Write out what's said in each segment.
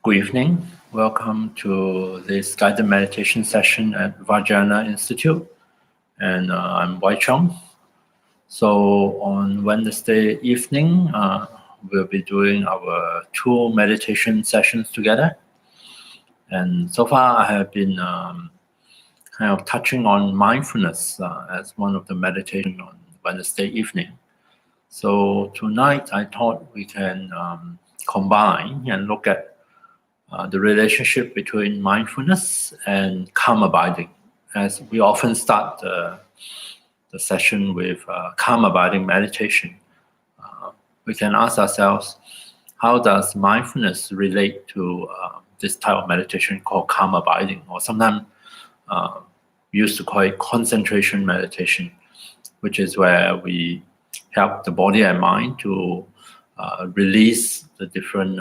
Good evening. Welcome to this guided meditation session at Vajrayana Institute. And I'm Wai Cheong. So on Wednesday evening, we'll be doing our 2 meditation sessions together. And so far, I have been kind of touching on mindfulness as one of the meditation on Wednesday evening. So tonight, I thought we can combine and look at the relationship between mindfulness and calm abiding, as we often start the session with calm abiding meditation. We can ask ourselves, how does mindfulness relate to this type of meditation called calm abiding, or sometimes we used to call it concentration meditation, which is where we help the body and mind to release the different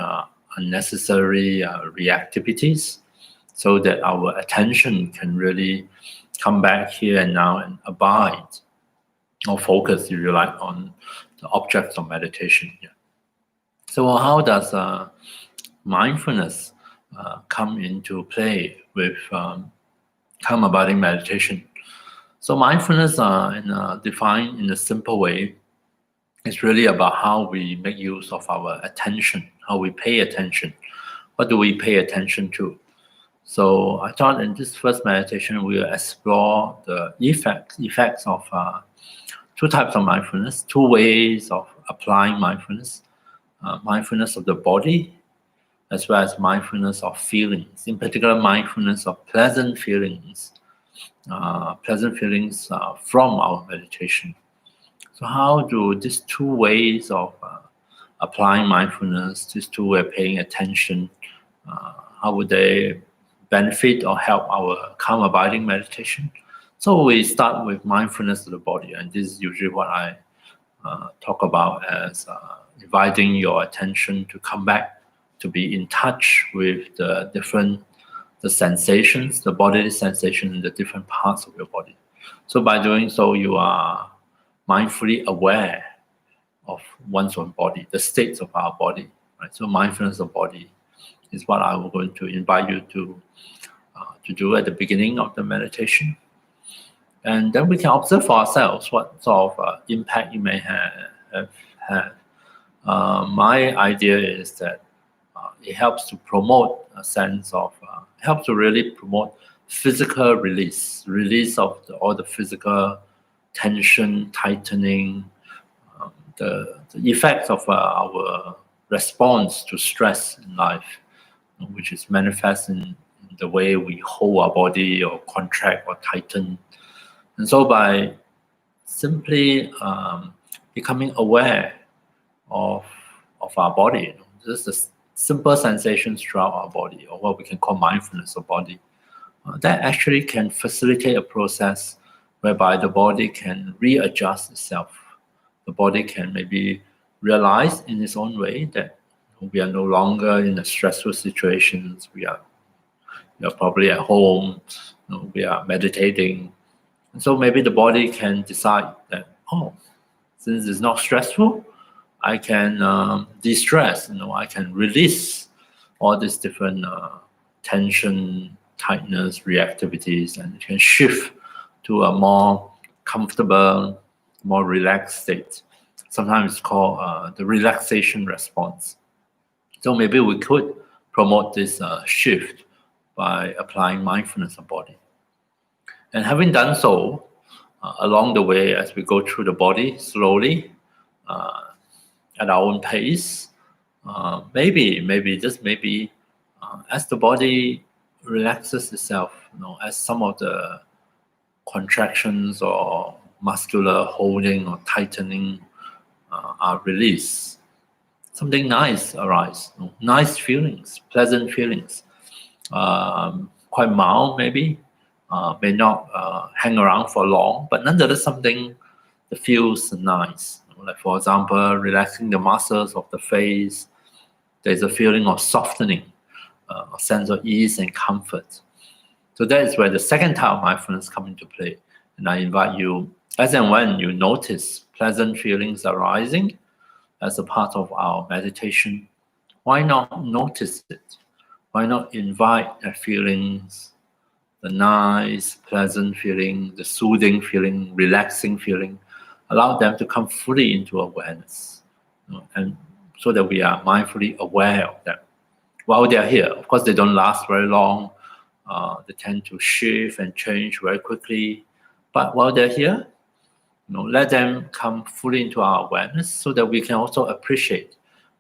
unnecessary reactivities so that our attention can really come back here and now and abide or focus, if you like, on the objects of meditation. Yeah. So how does mindfulness come into play with calm abiding meditation? So mindfulness, defined in a simple way, it's really about how we make use of our attention, how we pay attention. What do we pay attention to? So I thought in this first meditation, we'll explore the effects of 2 types of mindfulness, 2 ways of applying mindfulness. Mindfulness of the body, as well as mindfulness of feelings, in particular mindfulness of pleasant feelings from our meditation. So how do these 2 ways of applying mindfulness, these 2 ways of paying attention, how would they benefit or help our calm abiding meditation? So we start with mindfulness of the body, and this is usually what I talk about as inviting your attention to come back, to be in touch with the sensations, the bodily sensation in the different parts of your body. So by doing so, you are mindfully aware of one's own body, the states of our body, right? So mindfulness of body is what I'm going to invite you to do at the beginning of the meditation. And then we can observe for ourselves what sort of impact you may have had. My idea is that it helps to promote a sense of, helps to really promote physical release of all the physical tension, tightening, the effects of our response to stress in life, which is manifest in the way we hold our body or contract or tighten. And so by simply becoming aware of our body, just the simple sensations throughout our body, or what we can call mindfulness of body, that actually can facilitate a process whereby the body can readjust itself. The body can maybe realize in its own way that we are no longer in a stressful situations. We are probably at home, we are meditating. And so maybe the body can decide that, since it's not stressful, I can de-stress, I can release all these different tension, tightness, reactivities, and it can shift to a more comfortable, more relaxed state. Sometimes it's called the relaxation response. So maybe we could promote this shift by applying mindfulness of body. And having done so, along the way, as we go through the body slowly, at our own pace, just maybe, as the body relaxes itself, as some of the contractions or muscular holding or tightening are released, something nice arises, nice feelings, pleasant feelings, quite mild maybe, may not hang around for long, but nonetheless something that feels nice. Like for example, relaxing the muscles of the face, there's a feeling of softening, a sense of ease and comfort. So that is where the second type of mindfulness comes into play. And I invite you, as and when you notice pleasant feelings arising as a part of our meditation, why not notice it? Why not invite the feelings, the nice, pleasant feeling, the soothing feeling, relaxing feeling, allow them to come fully into awareness, and so that we are mindfully aware of them while they are here. Of course, they don't last very long. They tend to shift and change very quickly. But while they're here, let them come fully into our awareness so that we can also appreciate.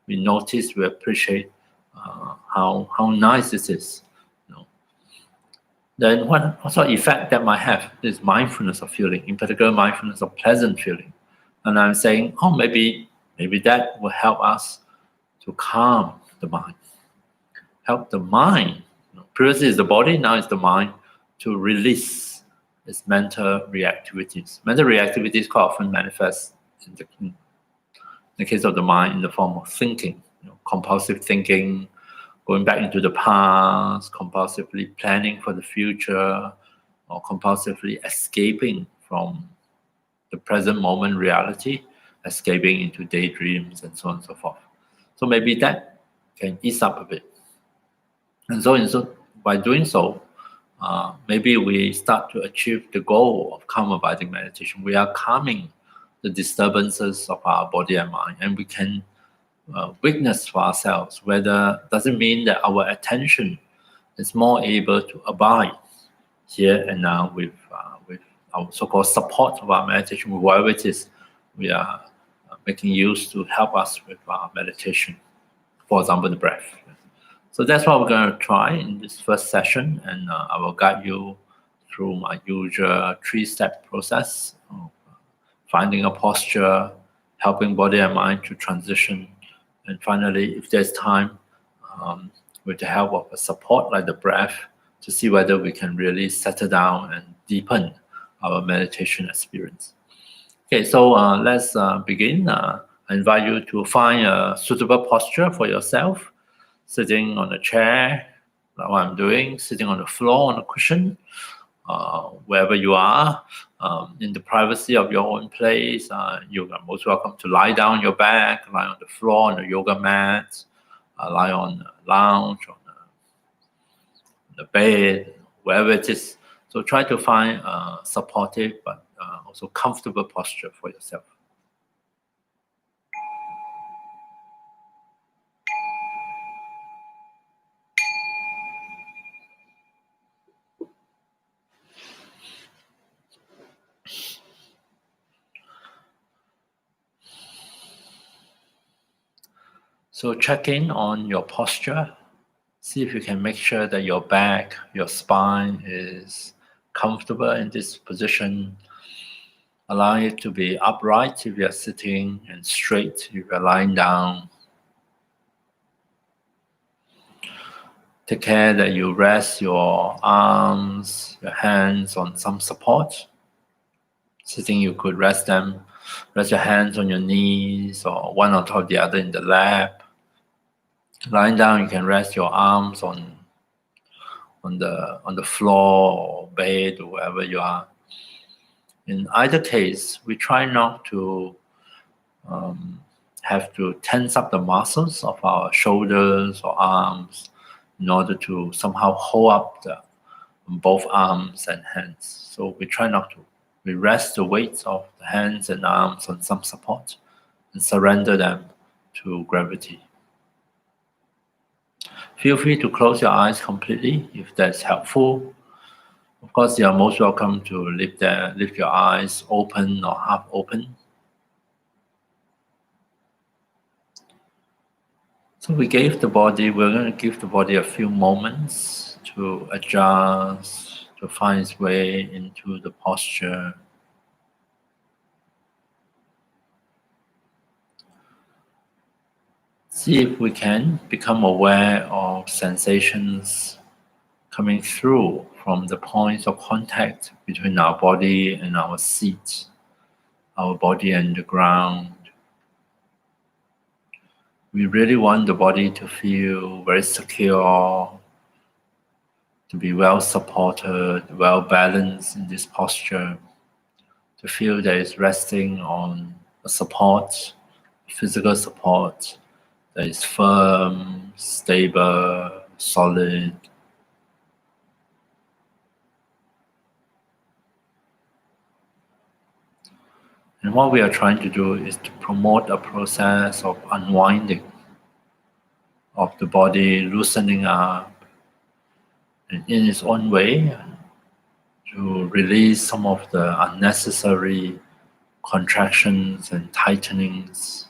We notice, we appreciate how nice this is. Then what sort of effect that might have is mindfulness of feeling, in particular mindfulness of pleasant feeling. And I'm saying, maybe that will help us to calm the mind, help the mind. Previously it's the body, now it's the mind, to release its mental reactivities. Mental reactivities quite often manifest in the case of the mind in the form of thinking, compulsive thinking, going back into the past, compulsively planning for the future, or compulsively escaping from the present moment reality, escaping into daydreams and so on and so forth. So maybe that can ease up a bit. And so by doing so, maybe we start to achieve the goal of calm abiding meditation. We are calming the disturbances of our body and mind, and we can witness for ourselves whether doesn't mean that our attention is more able to abide here and now with our so-called support of our meditation, with whatever it is we are making use to help us with our meditation, for example, the breath. So that's what we're going to try in this first session, and I will guide you through my usual 3-step process of finding a posture, helping body and mind to transition, and finally, if there's time, with the help of a support like the breath, to see whether we can really settle down and deepen our meditation experience. Okay, so let's begin. I invite you to find a suitable posture for yourself, sitting on a chair, like what I'm doing, sitting on the floor, on a cushion, wherever you are, in the privacy of your own place. You are most welcome to lie down on your back, lie on the floor, on the yoga mat, lie on a lounge, on the bed, wherever it is. So try to find a supportive but also comfortable posture for yourself. So check in on your posture. See if you can make sure that your back, your spine is comfortable in this position. Allowing it to be upright if you're sitting and straight if you're lying down. Take care that you rest your arms, your hands on some support. Sitting, you could rest your hands on your knees or one on top of the other in the lap. Lying down, you can rest your arms on the floor or bed or wherever you are. In either case, we try not to have to tense up the muscles of our shoulders or arms in order to somehow hold up both arms and hands. So we try not to. We rest the weight of the hands and arms on some support and surrender them to gravity. Feel free to close your eyes completely if that's helpful. Of course, you are most welcome to leave your eyes open or half open. So we're going to give the body a few moments to adjust, to find its way into the posture. See if we can become aware of sensations coming through from the points of contact between our body and our seat, our body and the ground. We really want the body to feel very secure, to be well supported, well balanced in this posture, to feel that it's resting on a support, physical support that is firm, stable, solid. And what we are trying to do is to promote a process of unwinding of the body, loosening up, and in its own way to release some of the unnecessary contractions and tightenings.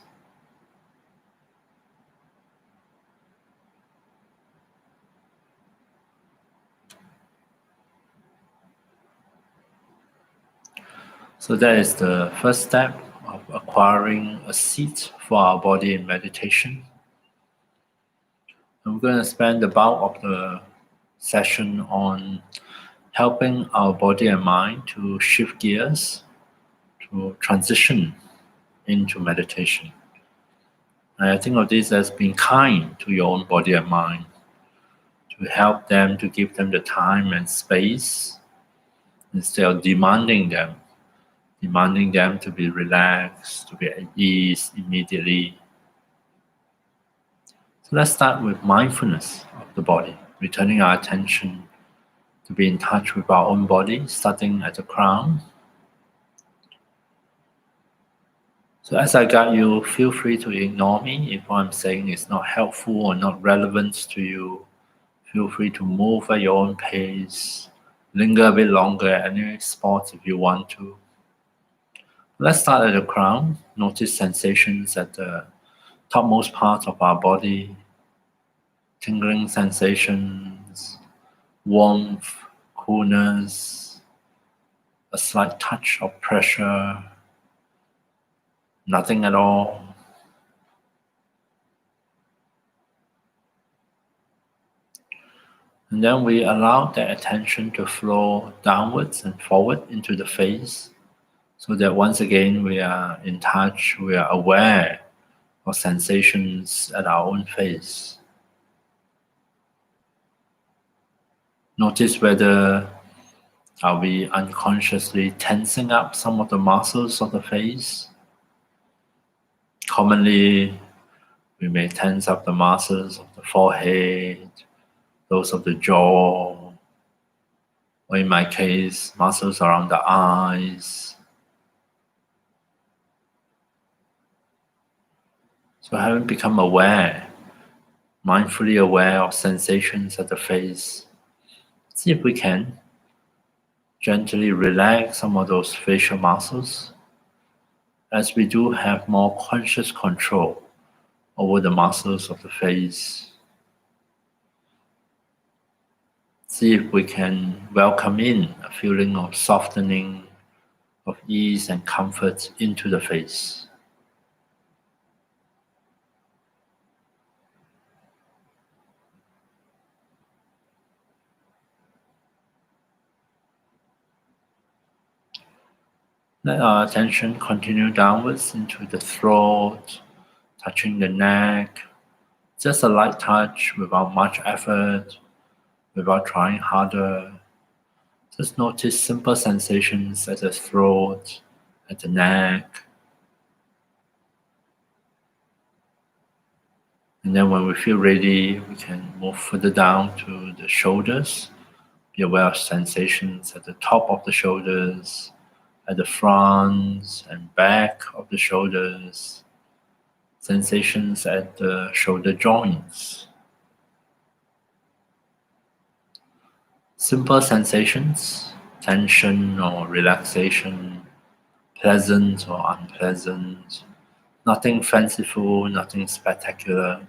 So that is the first step of acquiring a seat for our body in meditation. And we're going to spend the bulk of the session on helping our body and mind to shift gears, to transition into meditation. And I think of this as being kind to your own body and mind, to help them, to give them the time and space instead of demanding them to be relaxed, to be at ease immediately. So let's start with mindfulness of the body, returning our attention to be in touch with our own body, starting at the crown. So as I guide you, feel free to ignore me if what I'm saying is not helpful or not relevant to you. Feel free to move at your own pace, linger a bit longer at any spot if you want to. Let's start at the crown. Notice sensations at the topmost part of our body, tingling sensations, warmth, coolness, a slight touch of pressure, nothing at all. And then we allow that attention to flow downwards and forward into the face, so that once again we are in touch, we are aware of sensations at our own face. Notice whether are we unconsciously tensing up some of the muscles of the face. Commonly, we may tense up the muscles of the forehead, those of the jaw, or in my case, muscles around the eyes. So having become aware, mindfully aware of sensations at the face, see if we can gently relax some of those facial muscles, as we do have more conscious control over the muscles of the face. See if we can welcome in a feeling of softening, of ease and comfort into the face. Let our attention continue downwards into the throat, touching the neck. Just a light touch without much effort, without trying harder. Just notice simple sensations at the throat, at the neck. And then when we feel ready, we can move further down to the shoulders. Be aware of sensations at the top of the shoulders, at the front and back of the shoulders, sensations at the shoulder joints. Simple sensations, tension or relaxation, pleasant or unpleasant, nothing fanciful, nothing spectacular.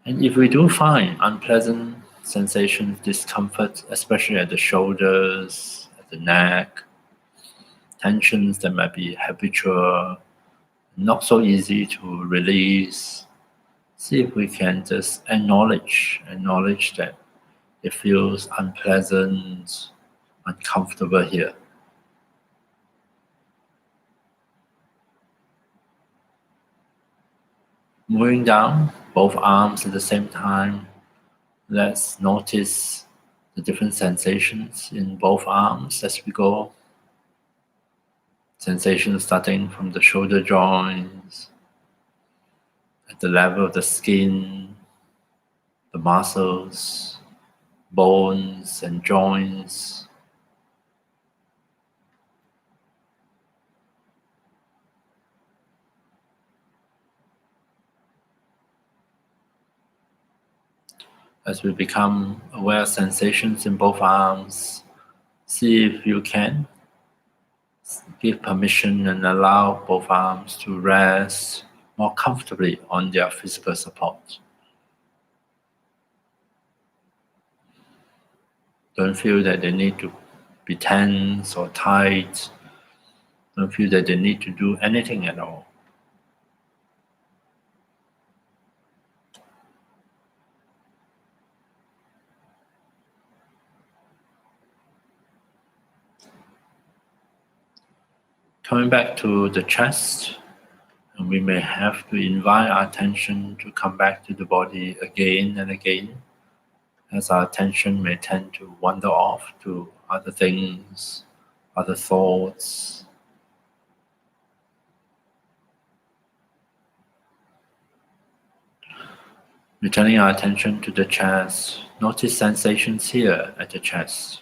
And if we do find unpleasant sensations, discomfort, especially at the shoulders, at the neck, tensions that might be habitual, not so easy to release, see if we can just acknowledge that it feels unpleasant, uncomfortable here. Moving down, both arms at the same time, let's notice the different sensations in both arms as we go. Sensations starting from the shoulder joints, at the level of the skin, the muscles, bones and joints. As we become aware of sensations in both arms, see if you can give permission and allow both arms to rest more comfortably on their physical support. Don't feel that they need to be tense or tight. Don't feel that they need to do anything at all. Coming back to the chest, and we may have to invite our attention to come back to the body again and again, as our attention may tend to wander off to other things, other thoughts. Returning our attention to the chest, notice sensations here at the chest.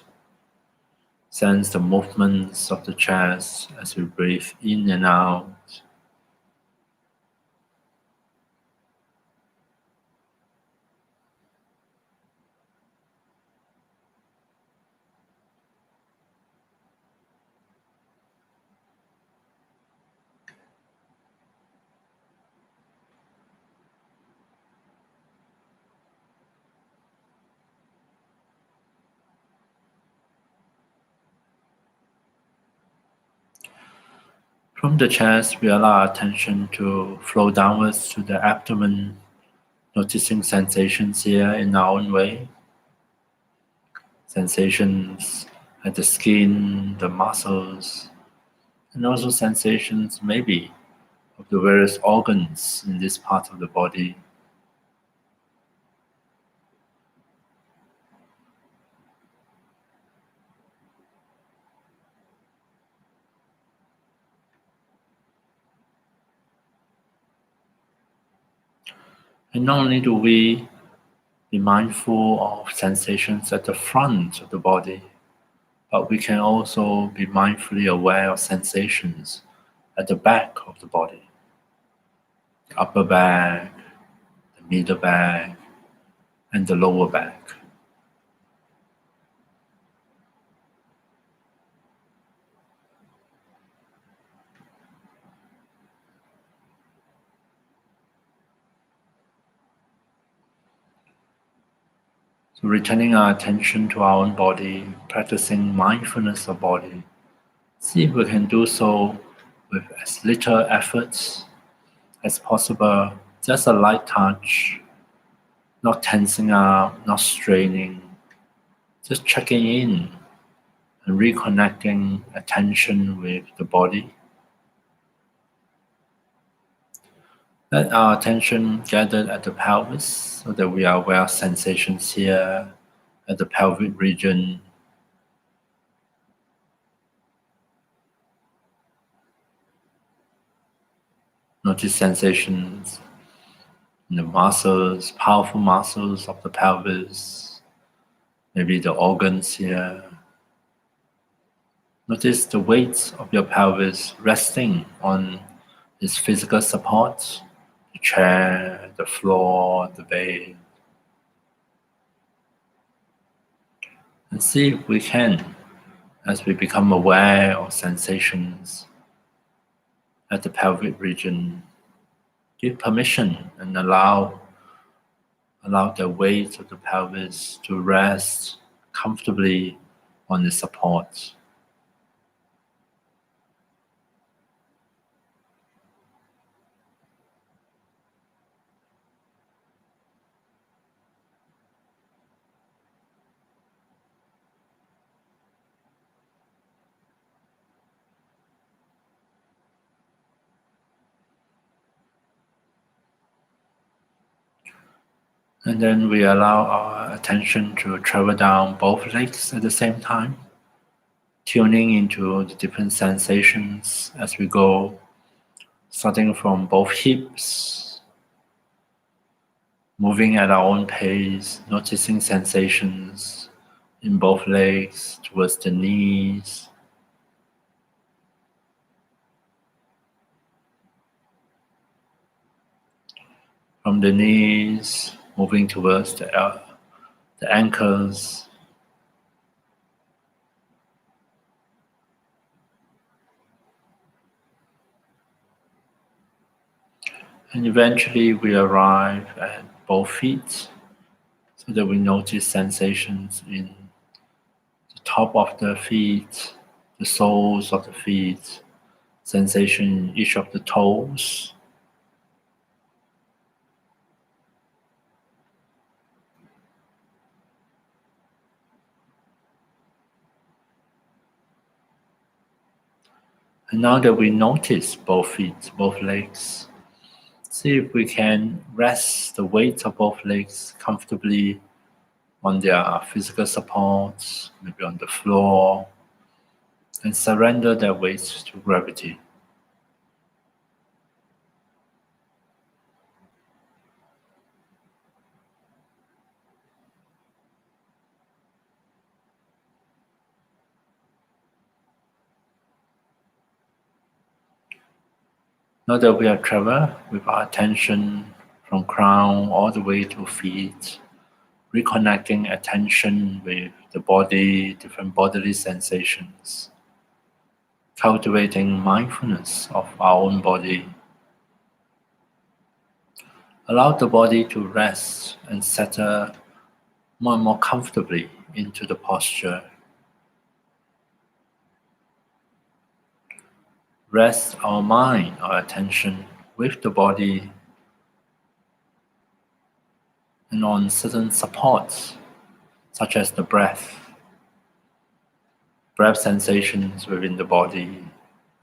Sense the movements of the chest as we breathe in and out. From the chest, we allow our attention to flow downwards to the abdomen, noticing sensations here in our own way. Sensations at the skin, the muscles, and also sensations maybe of the various organs in this part of the body. And not only do we be mindful of sensations at the front of the body, but we can also be mindfully aware of sensations at the back of the body. The upper back, the middle back, and the lower back. So returning our attention to our own body, practicing mindfulness of body. See if we can do so with as little efforts as possible, just a light touch, not tensing up, not straining, just checking in and reconnecting attention with the body. Let our attention gather at the pelvis so that we are aware of sensations here at the pelvic region. Notice sensations in the muscles, powerful muscles of the pelvis, maybe the organs here. Notice the weight of your pelvis resting on its physical support, the chair, the floor, the bed. And see if we can, as we become aware of sensations at the pelvic region, give permission and allow the weight of the pelvis to rest comfortably on the support. And then we allow our attention to travel down both legs at the same time, tuning into the different sensations as we go, starting from both hips, moving at our own pace, noticing sensations in both legs towards the knees. From the knees, moving towards the ankles. And eventually we arrive at both feet so that we notice sensations in the top of the feet, the soles of the feet, sensation in each of the toes. And now that we notice both feet, both legs, see if we can rest the weight of both legs comfortably on their physical supports, maybe on the floor, and surrender their weight to gravity. Now that we have traveled with our attention from crown all the way to feet, reconnecting attention with the body, different bodily sensations, cultivating mindfulness of our own body. Allow the body to rest and settle more and more comfortably into the posture. Rest our mind, our attention with the body and on certain supports, such as the breath sensations within the body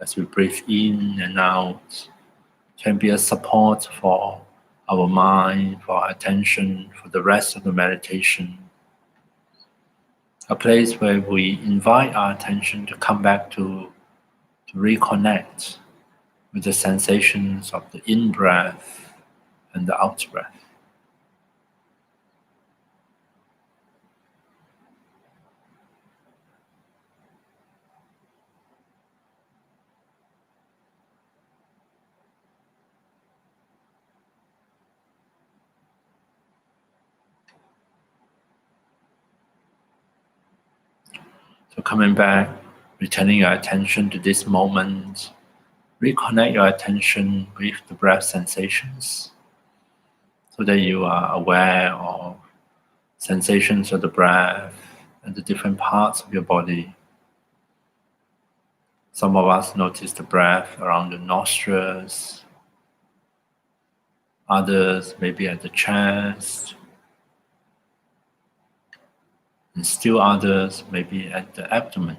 as we breathe in and out can be a support for our mind, for our attention, for the rest of the meditation. A place where we invite our attention to come back to reconnect with the sensations of the in-breath and the out-breath. So coming back, returning your attention to this moment, reconnect your attention with the breath sensations so that you are aware of sensations of the breath and the different parts of your body. Some of us notice the breath around the nostrils, others maybe at the chest, and still others maybe at the abdomen.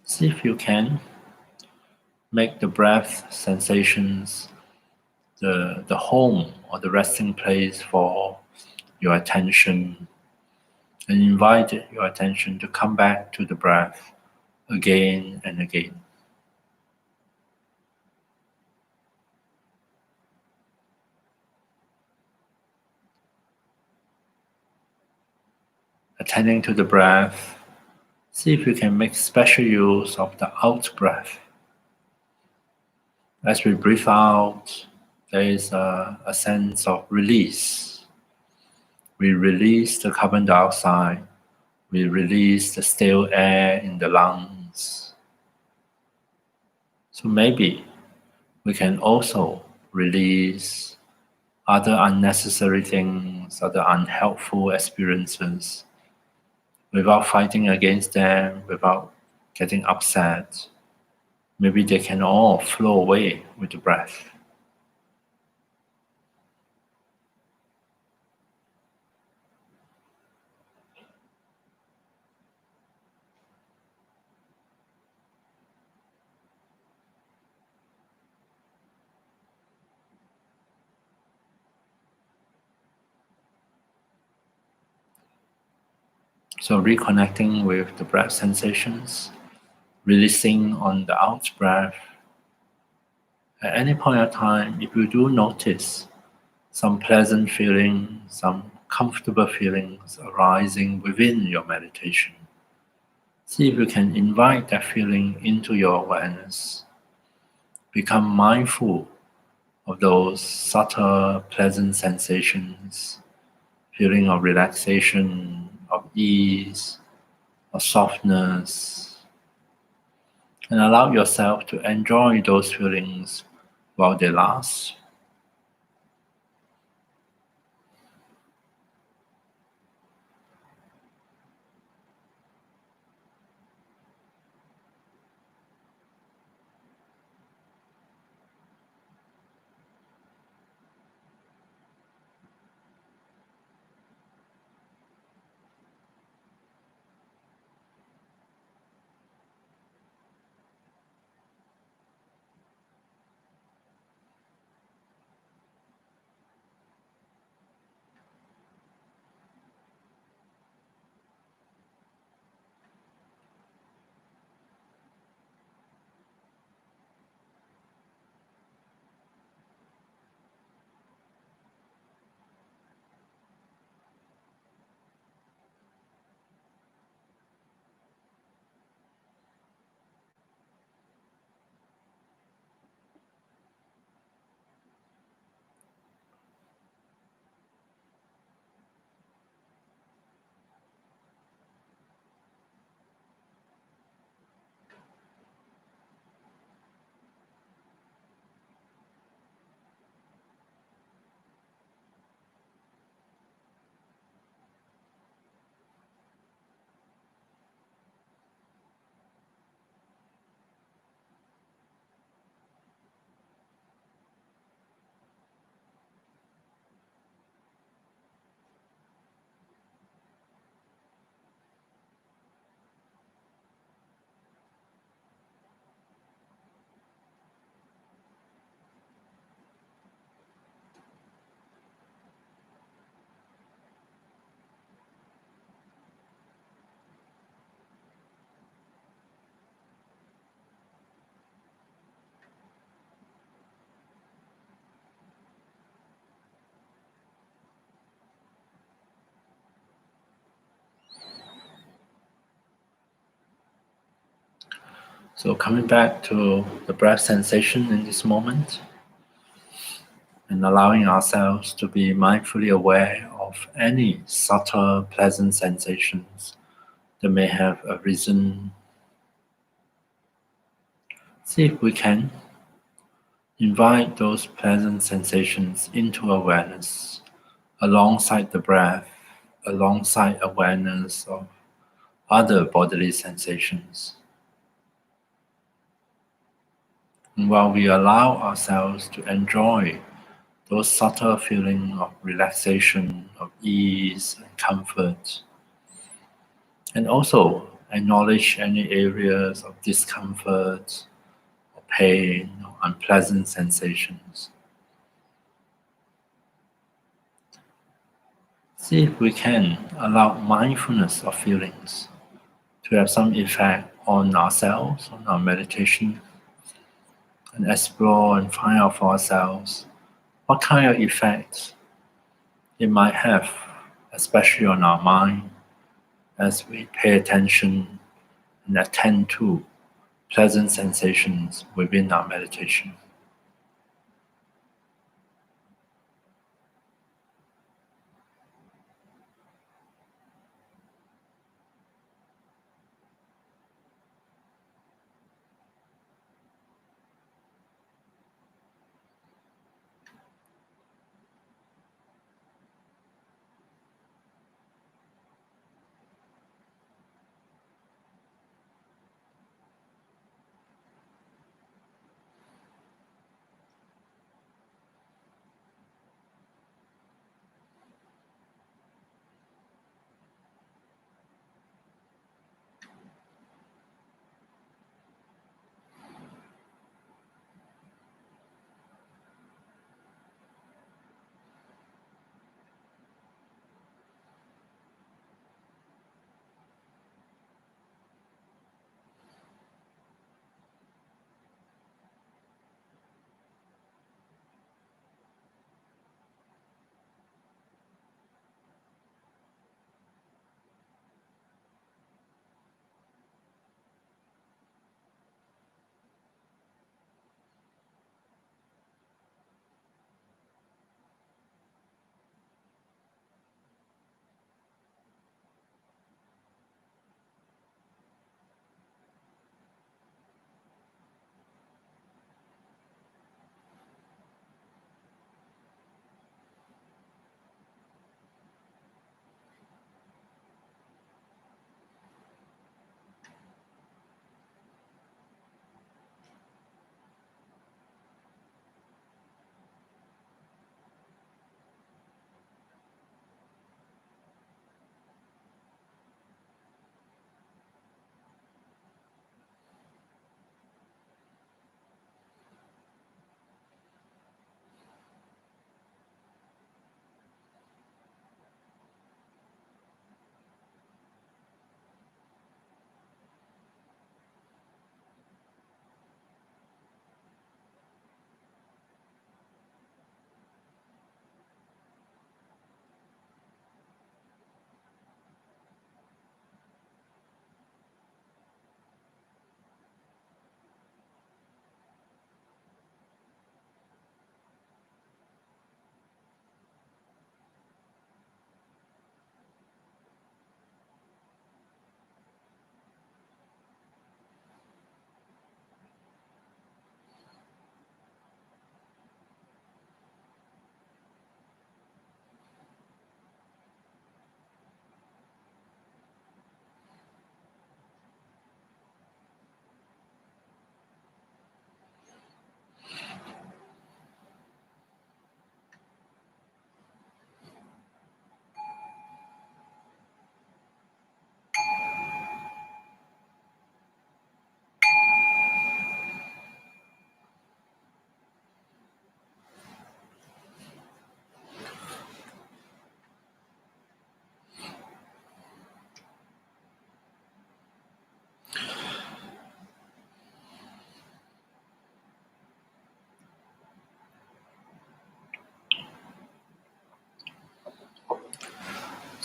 See if you can make the breath sensations the home or the resting place for your attention, and invite your attention to come back to the breath again and again. Attending to the breath, see if you can make special use of the out breath. As we breathe out, there is a sense of release. We release the carbon dioxide. We release the stale air in the lungs. So maybe we can also release other unnecessary things, other unhelpful experiences, without fighting against them, without getting upset. Maybe they can all flow away with the breath. So reconnecting with the breath sensations, releasing on the out breath, At any point of time, if you do notice some pleasant feelings, some comfortable feelings arising within your meditation, see if you can invite that feeling into your awareness. Become mindful of those subtle, pleasant sensations, feeling of relaxation, of ease, of softness, and allow yourself to enjoy those feelings while they last. So coming back to the breath sensation in this moment and allowing ourselves to be mindfully aware of any subtle pleasant sensations that may have arisen. See if we can invite those pleasant sensations into awareness alongside the breath, alongside awareness of other bodily sensations. And while we allow ourselves to enjoy those subtle feelings of relaxation, of ease and comfort, and also acknowledge any areas of discomfort, or pain, or unpleasant sensations. See if we can allow mindfulness of feelings to have some effect on ourselves, on our meditation, and explore and find out for ourselves what kind of effect it might have, especially on our mind, as we pay attention and attend to pleasant sensations within our meditation.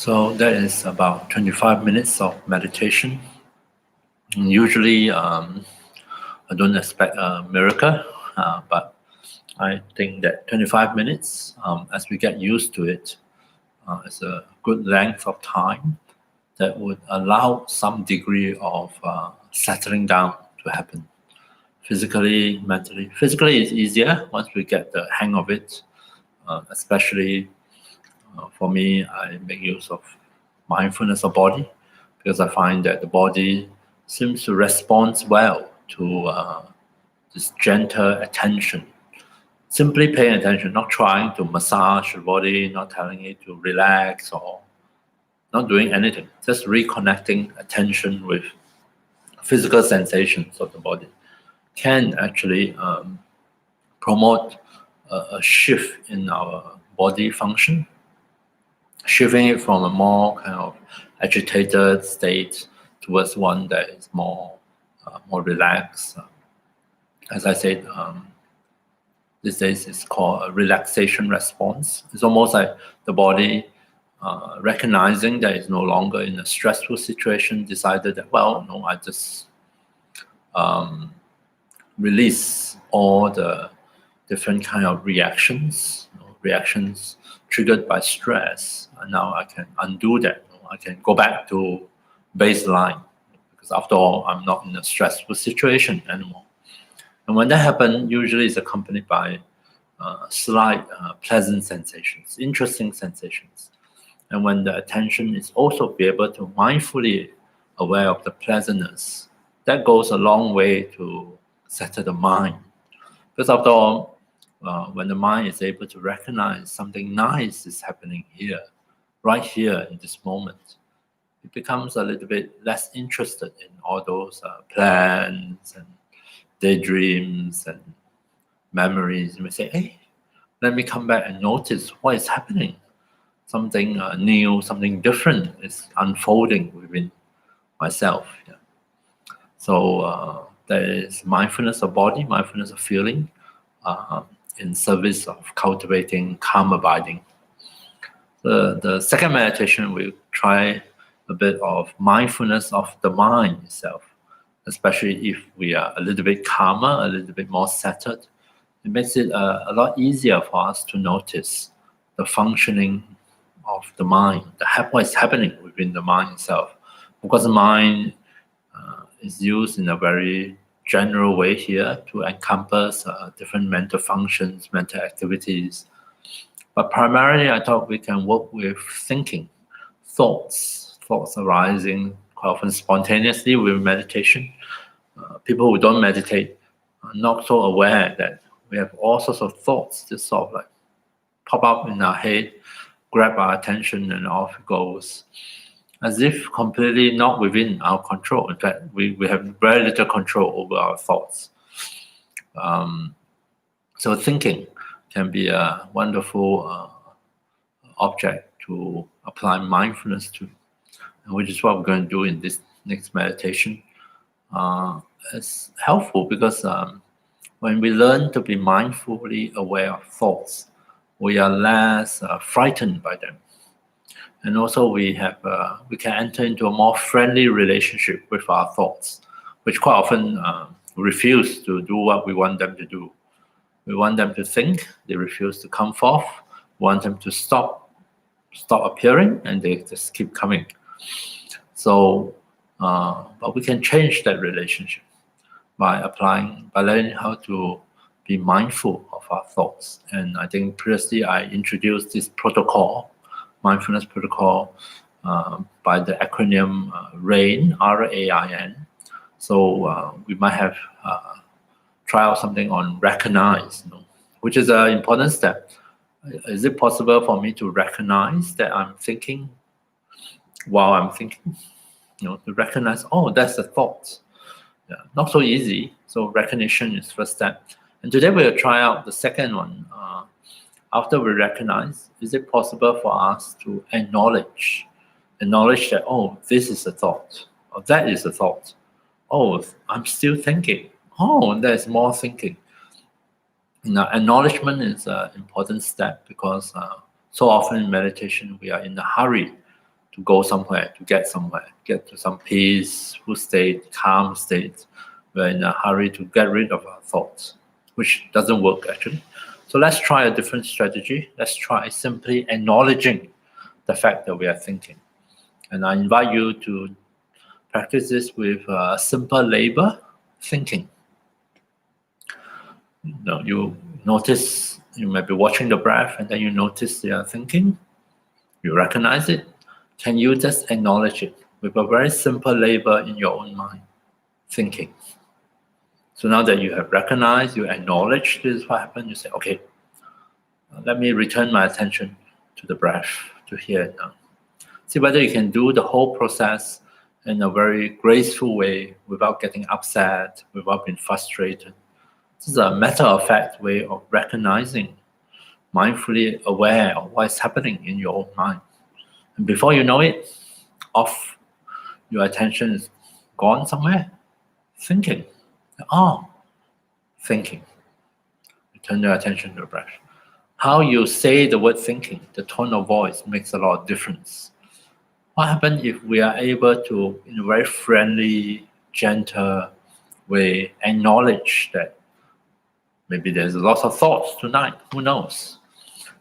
So that is about 25 minutes of meditation. And usually, I don't expect a miracle, but I think that 25 minutes, as we get used to it, is a good length of time that would allow some degree of settling down to happen. Physically, mentally. Physically, it's easier once we get the hang of it, especially for me, I make use of mindfulness of body because I find that the body seems to respond well to this gentle attention. Simply paying attention, not trying to massage the body, not telling it to relax or not doing anything, just reconnecting attention with physical sensations of the body can actually promote a shift in our body function, shifting it from a more kind of agitated state towards one that is more relaxed. As I said, these days it's called a relaxation response. It's almost like the body recognizing that it's no longer in a stressful situation, decided that, well, no, I just release all the different kind of reactions, reactions triggered by stress, and now I can undo that. I can go back to baseline because after all, I'm not in a stressful situation anymore. And when that happens, usually it's accompanied by slight pleasant sensations, interesting sensations. And when the attention is also be able to mindfully aware of the pleasantness, that goes a long way to settle the mind. Because after all, when the mind is able to recognize something nice is happening here, right here in this moment, it becomes a little bit less interested in all those plans and daydreams and memories. You may say, hey, let me come back and notice what is happening. Something new, something different is unfolding within myself. Yeah. So there is mindfulness of body, mindfulness of feeling, in service of cultivating calm abiding. The second meditation, we try a bit of mindfulness of the mind itself, especially if we are a little bit calmer, a little bit more settled. It makes it a lot easier for us to notice the functioning of the mind, what is happening within the mind itself. Because the mind is used in a very general way here to encompass different mental functions, mental activities. But primarily, I thought we can work with thinking, thoughts arising quite often spontaneously with meditation. People who don't meditate are not so aware that we have all sorts of thoughts just sort of like pop up in our head, grab our attention, and off it goes, as if completely not within our control. In fact, we have very little control over our thoughts. So thinking can be a wonderful object to apply mindfulness to, which is what we're going to do in this next meditation. It's helpful because when we learn to be mindfully aware of thoughts, we are less frightened by them. And also we can enter into a more friendly relationship with our thoughts, which quite often refuse to do what we want them to do. We want them to think, they refuse to come forth. We want them to stop appearing, and they just keep coming. So, but we can change that relationship by learning how to be mindful of our thoughts. And I think previously I introduced this protocol, mindfulness protocol, by the acronym RAIN, R-A-I-N. So we might have try out something on recognize, which is an important step. Is it possible for me to recognize that I'm thinking while I'm thinking? To recognize, oh, that's a thought. Yeah, not so easy. So recognition is first step. And today we'll try out the second one. After we recognize, is it possible for us to acknowledge that, oh, this is a thought, or that is a thought. Oh, I'm still thinking. Oh, there's more thinking. Acknowledgement is an important step because so often in meditation we are in a hurry. to go somewhere, to get somewhere, get to some peaceful state, calm state. We're in a hurry to get rid of our thoughts, which doesn't work actually. So let's try a different strategy. Let's try simply acknowledging the fact that we are thinking. And I invite you to practice this with a simple labor, thinking. You notice, you might be watching the breath and then you notice you are thinking. You recognize it. Can you just acknowledge it with a very simple label in your own mind? Thinking. So now that you have recognized, you acknowledge this is what happened, you say, okay, let me return my attention to the breath, to here and now. See whether you can do the whole process in a very graceful way without getting upset, without being frustrated. This is a matter-of-fact way of recognizing, mindfully aware of what's happening in your own mind. And before you know it, off, your attention is gone somewhere, thinking. Thinking. You turn your attention to the breath. How you say the word thinking, the tone of voice makes a lot of difference. What happens if we are able to, in a very friendly, gentle way, acknowledge that maybe there's lots of thoughts tonight, who knows?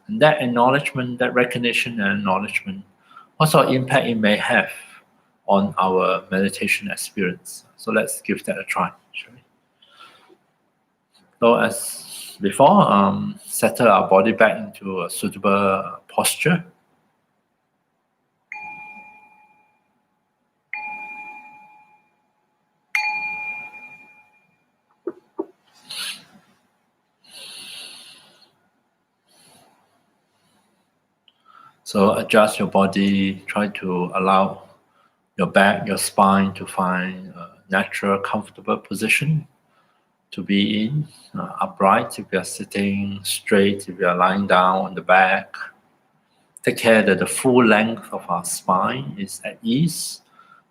And that acknowledgement, that recognition and acknowledgement, what sort of impact it may have on our meditation experience. So let's give that a try, shall we? So as before, settle our body back into a suitable posture. So adjust your body, try to allow your back, your spine to find a natural, comfortable position to be in, upright if you are sitting, straight if you are lying down on the back. Take care that the full length of our spine is at ease,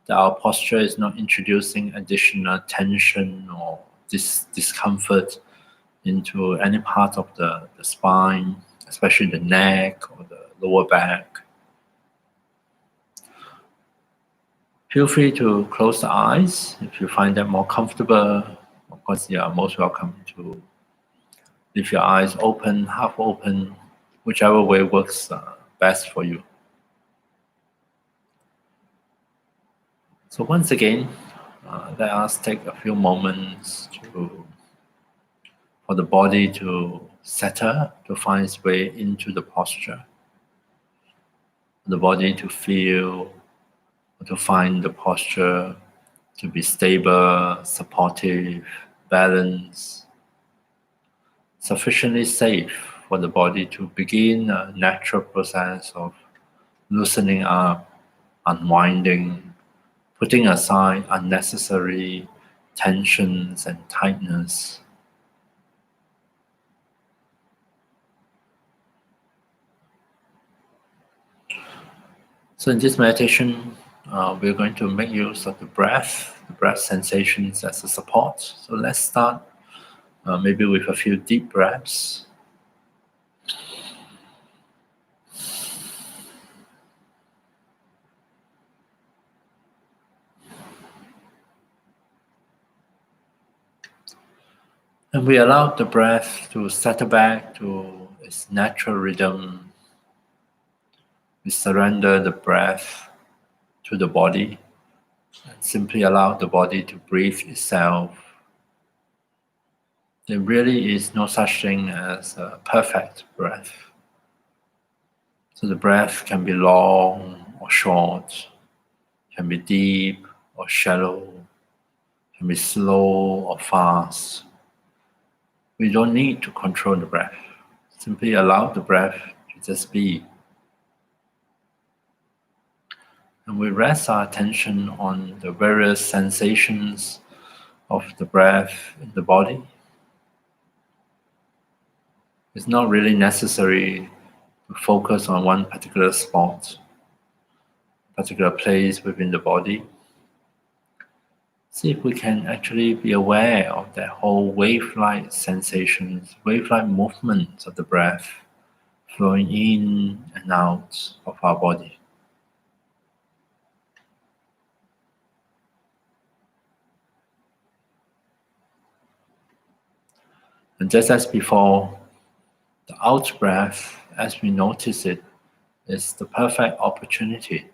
that our posture is not introducing additional tension or discomfort into any part of the spine, especially the neck or the lower back. Feel free to close the eyes if you find that more comfortable. Of course, you are most welcome to leave your eyes open, half open, whichever way works best for you. So once again, let us take a few moments for the body to settle, to find its way into the posture. The body to feel, to find the posture to be stable, supportive, balanced, sufficiently safe for the body to begin a natural process of loosening up, unwinding, putting aside unnecessary tensions and tightness. So in this meditation, we're going to make use of the breath sensations as a support. So let's start maybe with a few deep breaths. And we allow the breath to settle back to its natural rhythm. We surrender the breath to the body and simply allow the body to breathe itself. There really is no such thing as a perfect breath. So the breath can be long or short, can be deep or shallow, can be slow or fast. We don't need to control the breath. Simply allow the breath to just be. And we rest our attention on the various sensations of the breath in the body. It's not really necessary to focus on one particular spot, particular place within the body. See if we can actually be aware of that whole wave-like sensations, wave-like movements of the breath flowing in and out of our body. And just as before, the out breath, as we notice it, is the perfect opportunity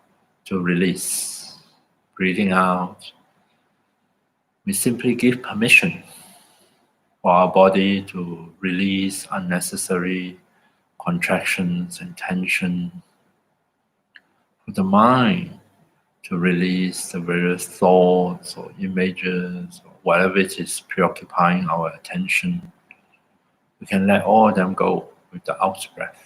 to release. Breathing out, we simply give permission for our body to release unnecessary contractions and tension, for the mind to release the various thoughts or images or whatever it is preoccupying our attention. We can let all of them go with the out breath.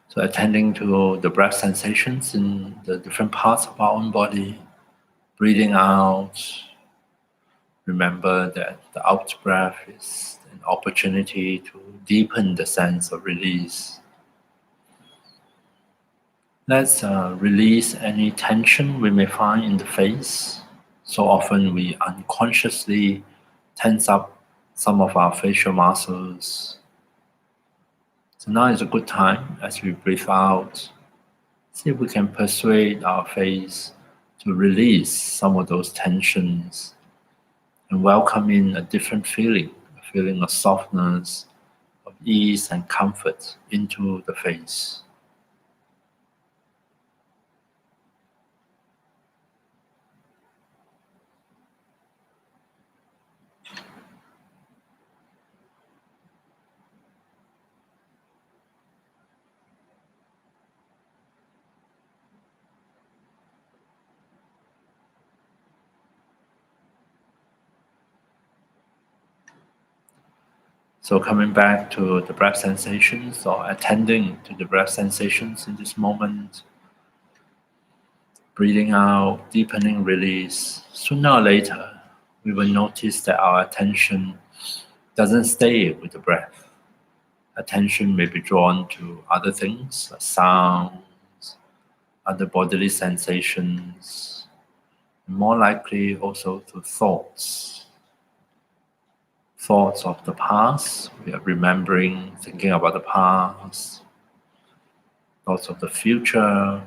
So attending to the breath sensations in the different parts of our own body, breathing out. Remember that the out breath is an opportunity to deepen the sense of release. Let's release any tension we may find in the face. So often we unconsciously tense up some of our facial muscles. So now is a good time as we breathe out. See if we can persuade our face to release some of those tensions and welcome in a different feeling, a feeling of softness, of ease and comfort into the face. So coming back to the breath sensations or attending to the breath sensations in this moment, breathing out, deepening release, sooner or later we will notice that our attention doesn't stay with the breath. Attention may be drawn to other things, like sounds, other bodily sensations, and more likely also to thoughts. Thoughts of the past, we are remembering, thinking about the past. Thoughts of the future,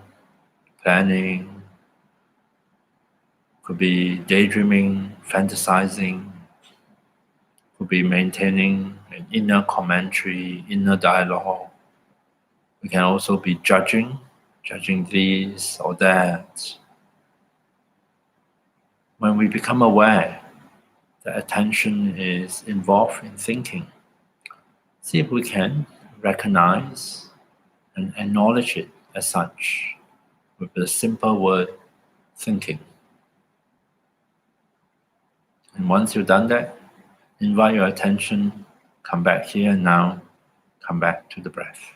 planning, could be daydreaming, fantasizing, could be maintaining an inner commentary, inner dialogue. We can also be judging this or that. When we become aware that attention is involved in thinking, see if we can recognize and acknowledge it as such with the simple word thinking. And once you've done that, invite your attention, come back here and now, come back to the breath.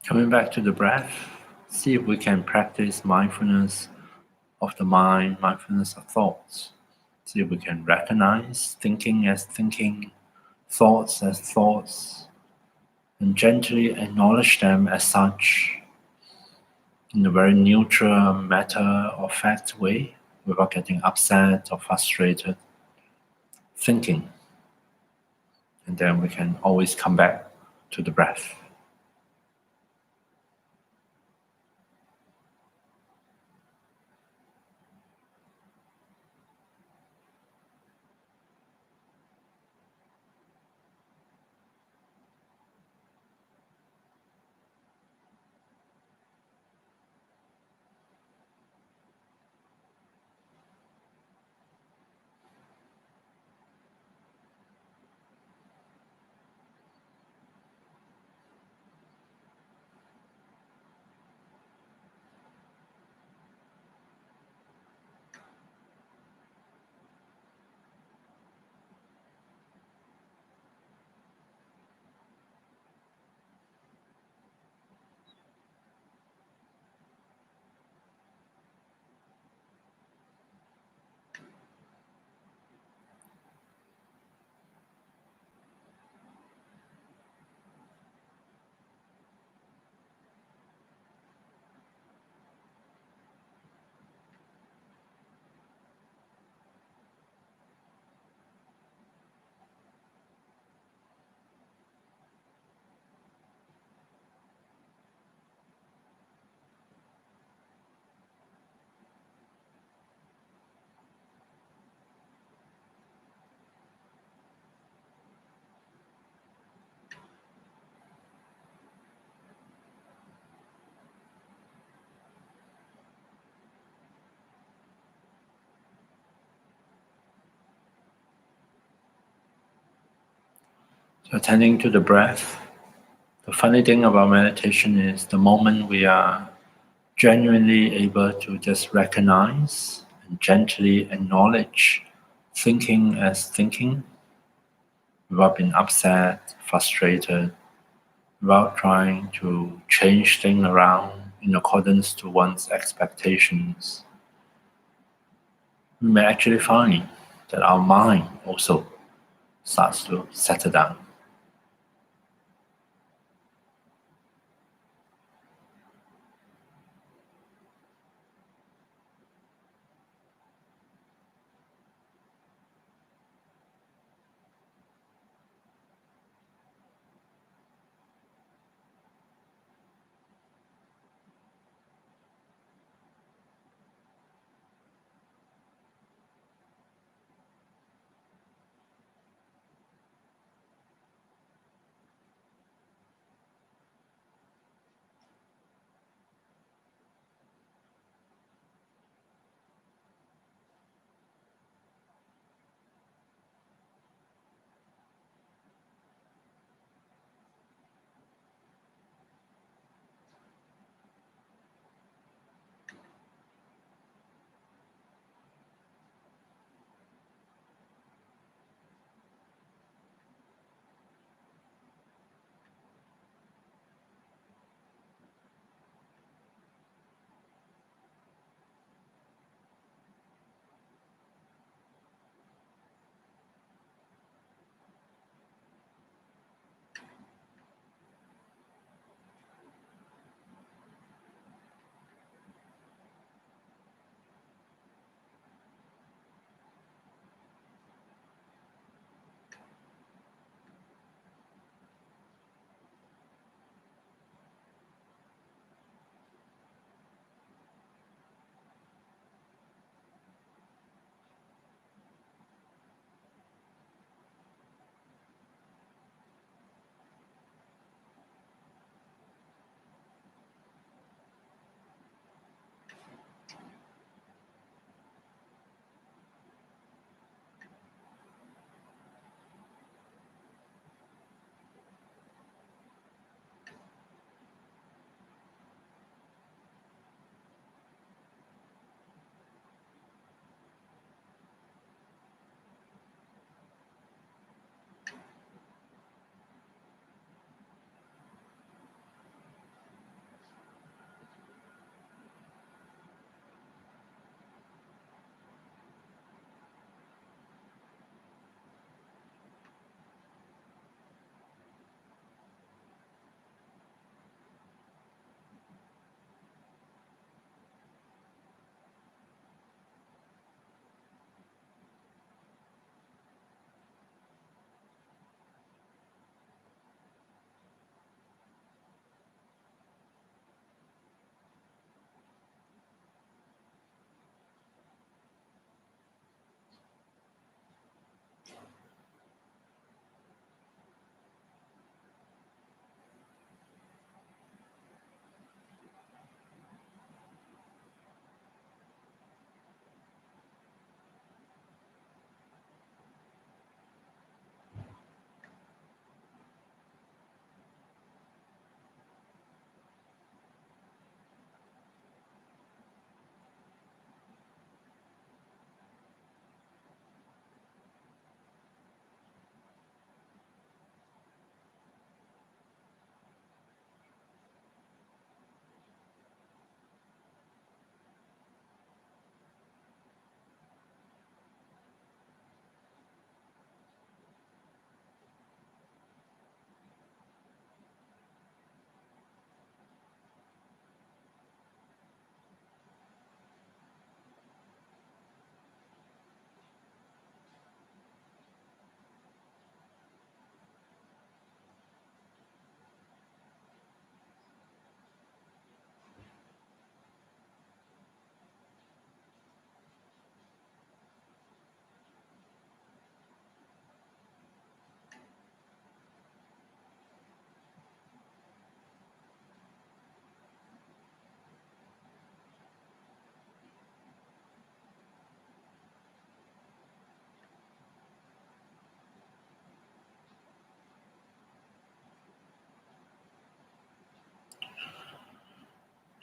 Coming back to the breath, see if we can practice mindfulness of the mind, mindfulness of thoughts. See if we can recognize thinking as thinking, thoughts as thoughts, and gently acknowledge them as such in a very neutral, matter of fact way without getting upset or frustrated. Thinking. And then we can always come back to the breath. So attending to the breath, the funny thing about meditation is the moment we are genuinely able to just recognize and gently acknowledge thinking as thinking without being upset, frustrated, without trying to change things around in accordance to one's expectations, we may actually find that our mind also starts to settle down.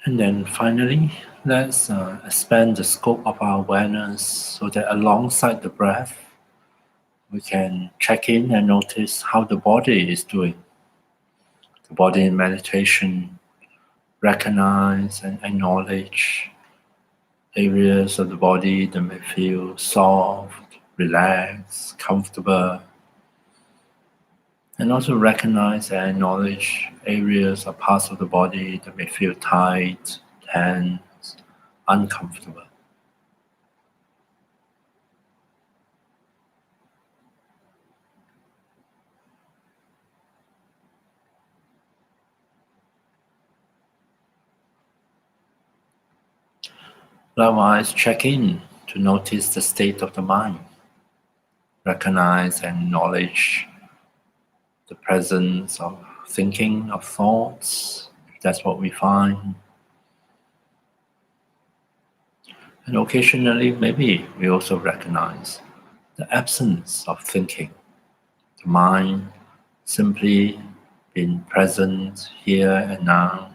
And then finally, let's expand the scope of our awareness so that alongside the breath, we can check in and notice how the body is doing. The body in meditation, recognize and acknowledge areas of the body that may feel soft, relaxed, comfortable, and also recognize and acknowledge areas or parts of the body that may feel tight, tense, uncomfortable. Likewise, check in to notice the state of the mind. Recognize and acknowledge the presence of thinking, of thoughts, if that's what we find. And occasionally, maybe we also recognize the absence of thinking, the mind simply being present here and now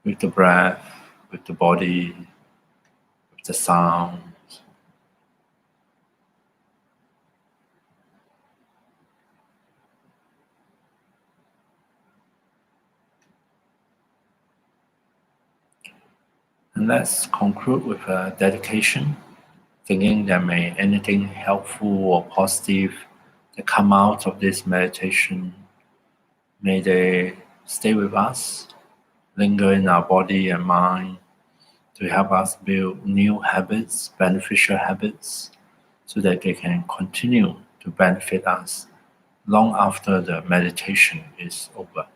with the breath, with the body, with the sound. And let's conclude with a dedication, thinking that may anything helpful or positive that come out of this meditation, may they stay with us, linger in our body and mind to help us build new habits, beneficial habits, so that they can continue to benefit us long after the meditation is over.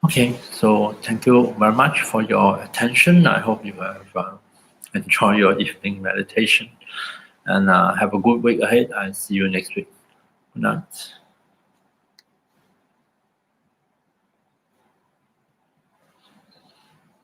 Okay, so thank you very much for your attention. I hope you have enjoyed your evening meditation, and have a good week ahead. I'll see you next week. Good night.